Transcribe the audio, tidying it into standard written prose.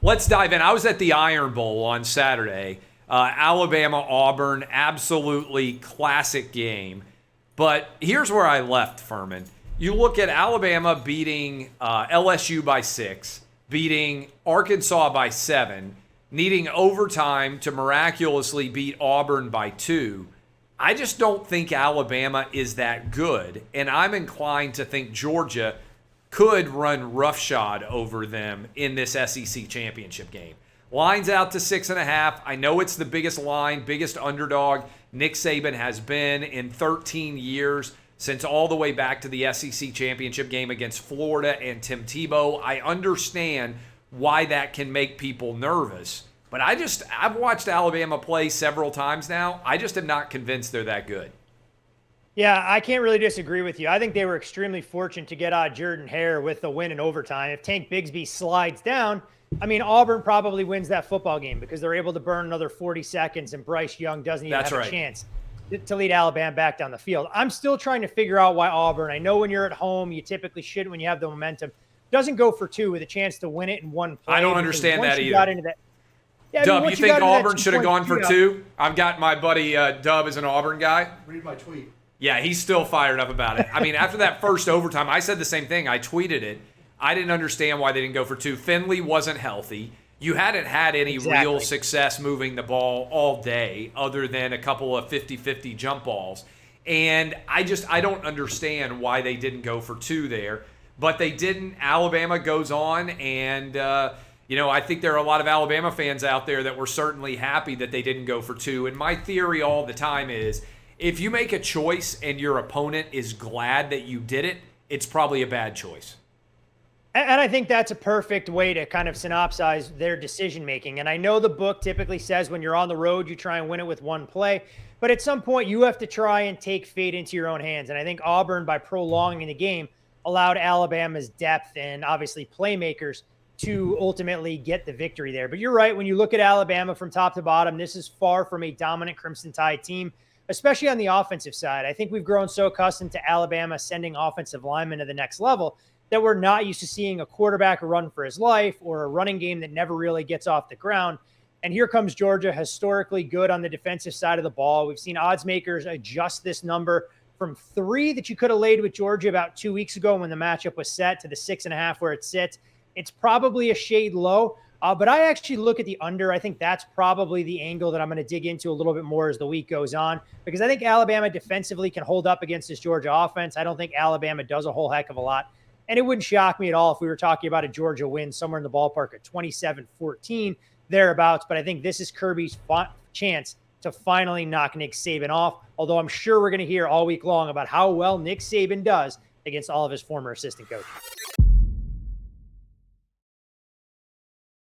Let's dive in. I was at the Iron Bowl on Saturday. Alabama-Auburn, absolutely classic game. But here's where I left, Furman. You look at Alabama beating LSU by 6, beating Arkansas by 7, needing overtime to miraculously beat Auburn by 2. I just don't think Alabama is that good, and I'm inclined to think Georgia could run roughshod over them in this SEC championship game. Line's out to 6.5. I know it's the biggest line, biggest underdog Nick Saban has been in 13 years, since all the way back to the SEC championship game against Florida and Tim Tebow. I understand why that can make people nervous. But I've watched Alabama play several times now. I just am not convinced they're that good. Yeah, I can't really disagree with you. I think they were extremely fortunate to get Jordan Hare with the win in overtime. If Tank Bigsby slides down, I mean, Auburn probably wins that football game because they're able to burn another 40 seconds and Bryce Young doesn't even have a chance to lead Alabama back down the field. I'm still trying to figure out why Auburn, I know when you're at home, you typically should when you have the momentum, doesn't go for 2 with a chance to win it in one play. I don't understand that either. Yeah, Dub, you think Auburn should have gone for 2? I've got my buddy Dub as an Auburn guy. Read my tweet. Yeah, he's still fired up about it. I mean, after that first overtime, I said the same thing. I tweeted it. I didn't understand why they didn't go for 2. Finley wasn't healthy. You hadn't had any real success moving the ball all day other than a couple of 50-50 jump balls. And I don't understand why they didn't go for 2 there. But they didn't. Alabama goes on, and I think there are a lot of Alabama fans out there that were certainly happy that they didn't go for 2. And my theory all the time is if you make a choice and your opponent is glad that you did it, it's probably a bad choice. And I think that's a perfect way to kind of synopsize their decision-making. And I know the book typically says when you're on the road, you try and win it with one play. But at some point, you have to try and take fate into your own hands. And I think Auburn, by prolonging the game, allowed Alabama's depth and obviously playmakers to ultimately get the victory there. But you're right. When you look at Alabama from top to bottom, this is far from a dominant Crimson Tide team, especially on the offensive side. I think we've grown so accustomed to Alabama sending offensive linemen to the next level that we're not used to seeing a quarterback run for his life or a running game that never really gets off the ground. And here comes Georgia, historically good on the defensive side of the ball. We've seen odds makers adjust this number from 3 that you could have laid with Georgia about 2 weeks ago when the matchup was set to the 6.5 where it sits. It's probably a shade low, but I actually look at the under. I think that's probably the angle that I'm going to dig into a little bit more as the week goes on, because I think Alabama defensively can hold up against this Georgia offense. I don't think Alabama does a whole heck of a lot. And it wouldn't shock me at all if we were talking about a Georgia win somewhere in the ballpark at 27-14, thereabouts. But I think this is Kirby's chance to finally knock Nick Saban off, although I'm sure we're going to hear all week long about how well Nick Saban does against all of his former assistant coaches.